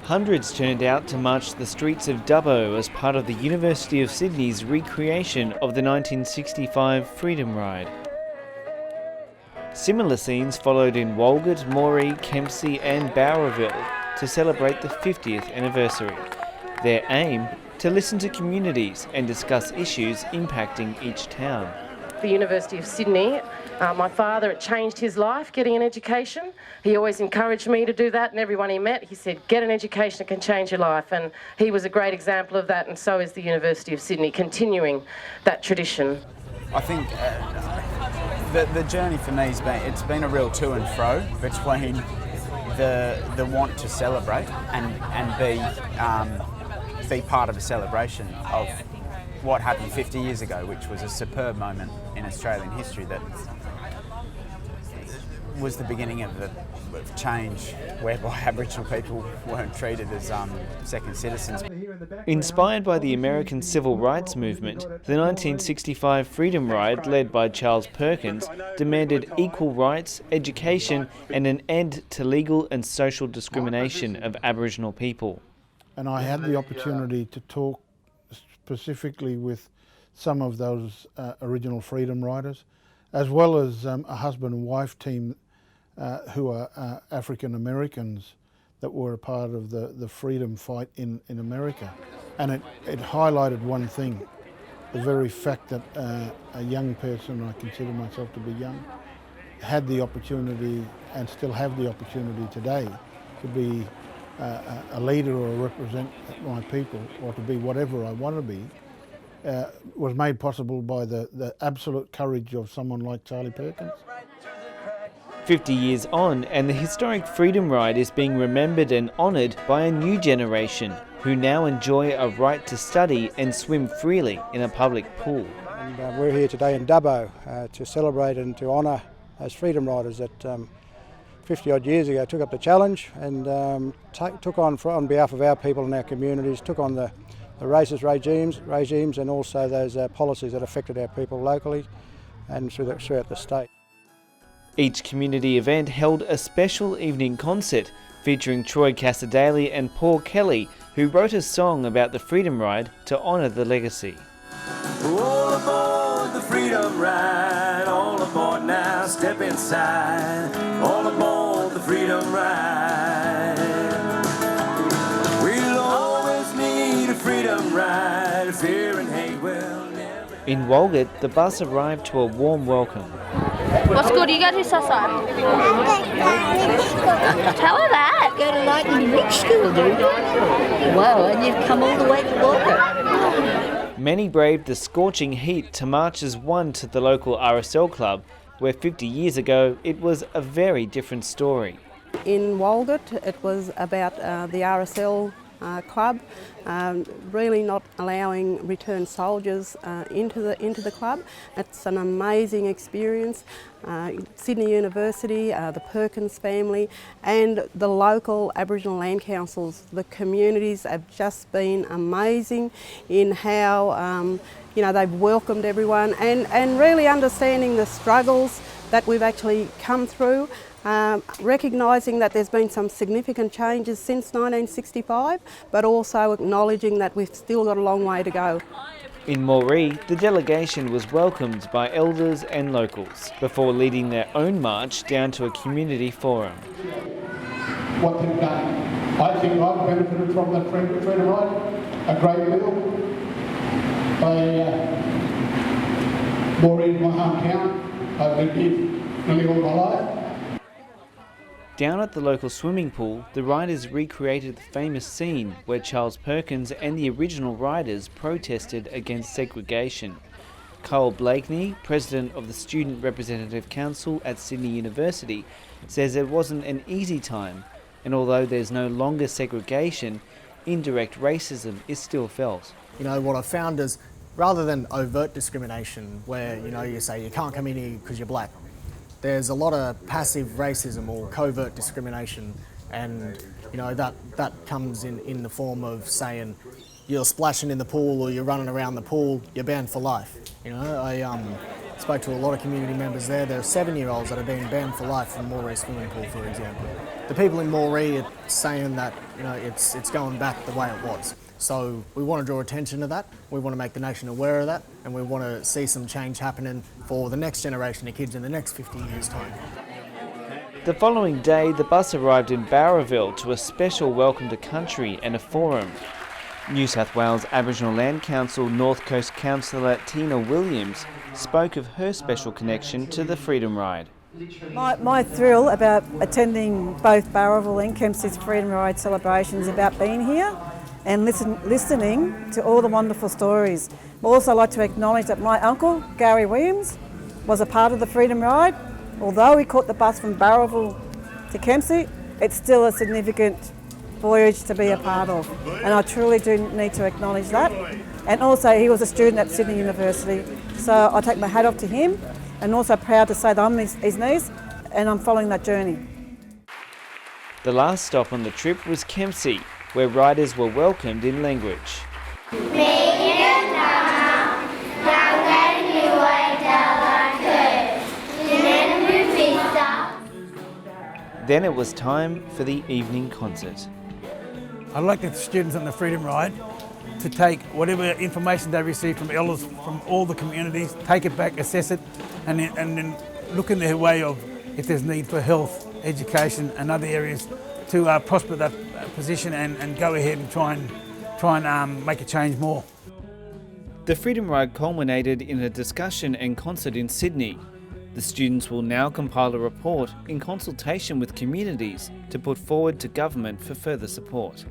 Hundreds turned out to march the streets of Dubbo as part of the University of Sydney's recreation of the 1965 Freedom Ride. Similar scenes followed in Walgett, Moree, Kempsey and Bowraville to celebrate the 50th anniversary. Their aim? To listen to communities and discuss issues impacting each town. The University of Sydney, my father, it changed his life getting an education. He always encouraged me to do that, and everyone he met, he said, get an education, it can change your life. And he was a great example of that, and so is the University of Sydney, continuing that tradition. I think the journey for me it's been a real to and fro between the want to celebrate and be part of a celebration of what happened 50 years ago, which was a superb moment in Australian history that was the beginning of change, whereby Aboriginal people weren't treated as second citizens. Inspired by the American Civil Rights Movement, the 1965 Freedom Ride, led by Charles Perkins, demanded equal rights, education and an end to legal and social discrimination of Aboriginal people. And I had the opportunity to talk specifically with some of those original freedom riders, as well as a husband and wife team who are African Americans that were a part of the freedom fight in America. And it highlighted one thing, the very fact that a young person, I consider myself to be young, had the opportunity and still have the opportunity today to be a leader or represent my people, or to be whatever I want to be, was made possible by the absolute courage of someone like Charlie Perkins. 50 years on, and the historic Freedom Ride is being remembered and honoured by a new generation who now enjoy a right to study and swim freely in a public pool. And we're here today in Dubbo to celebrate and to honour those freedom riders that 50 odd years ago took up the challenge and took on behalf of our people and our communities, took on the racist regimes and also those policies that affected our people locally and throughout the state. Each community event held a special evening concert featuring Troy Cassadaly and Paul Kelly, who wrote a song about the Freedom Ride to honour the legacy. All aboard the Freedom Ride, all aboard now, step inside. All aboard the Freedom Ride. We'll always need a Freedom Ride, fear and hate will never... In Walgett, the bus arrived to a warm welcome. What school do you go to, Sasa? Tell her that. Go to Lightning Ridge School, do you? Wow, and you've come all the way to Walgett. Many braved the scorching heat to march as one to the local RSL club, where 50 years ago it was a very different story. In Walgett, it was about the RSL club, really not allowing returned soldiers into the club. It's an amazing experience. Sydney University, the Perkins family and the local Aboriginal Land Councils, the communities have just been amazing in how they've welcomed everyone and really understanding the struggles that we've actually come through. Recognising that there's been some significant changes since 1965, but also acknowledging that we've still got a long way to go. In Moree, the delegation was welcomed by elders and locals before leading their own march down to a community forum. What they've done, I think I've benefited from that Freedom Ride a great deal. Moree is my hometown. I've lived here nearly all my life. Down at the local swimming pool, the riders recreated the famous scene where Charles Perkins and the original riders protested against segregation. Cole Blakeney, president of the Student Representative Council at Sydney University, says it wasn't an easy time, and although there's no longer segregation, indirect racism is still felt. What I've found is, rather than overt discrimination, where you say you can't come in here because you're black, there's a lot of passive racism or covert discrimination, and that comes in the form of saying you're splashing in the pool or you're running around the pool, you're banned for life. I spoke to a lot of community members there. There are 7-year-olds that are being banned for life from Moree swimming pool, for example. the people in Moree are saying that it's going back the way it was. So we want to draw attention to that, we want to make the nation aware of that, and we want to see some change happening for the next generation of kids in the next 50 years' time. The following day, the bus arrived in Bowraville to a special welcome to country and a forum. New South Wales Aboriginal Land Council North Coast Councillor Tina Williams spoke of her special connection to the Freedom Ride. My thrill about attending both Bowraville and Kempsey's Freedom Ride celebrations about being here and listening to all the wonderful stories. I'd also like to acknowledge that my uncle, Gary Williams, was a part of the Freedom Ride. Although he caught the bus from Bowraville to Kempsey, it's still a significant voyage to be a part of. And I truly do need to acknowledge that. And also he was a student at Sydney University, so I take my hat off to him, and also proud to say that I'm his niece and I'm following that journey. The last stop on the trip was Kempsey, where riders were welcomed in language. Then it was time for the evening concert. I'd like the students on the Freedom Ride to take whatever information they receive from elders from all the communities, take it back, assess it, and then look in their way of if there's need for health, education and other areas to prosper that position and go ahead and try and make a change more. The Freedom Ride culminated in a discussion and concert in Sydney. The students will now compile a report in consultation with communities to put forward to government for further support.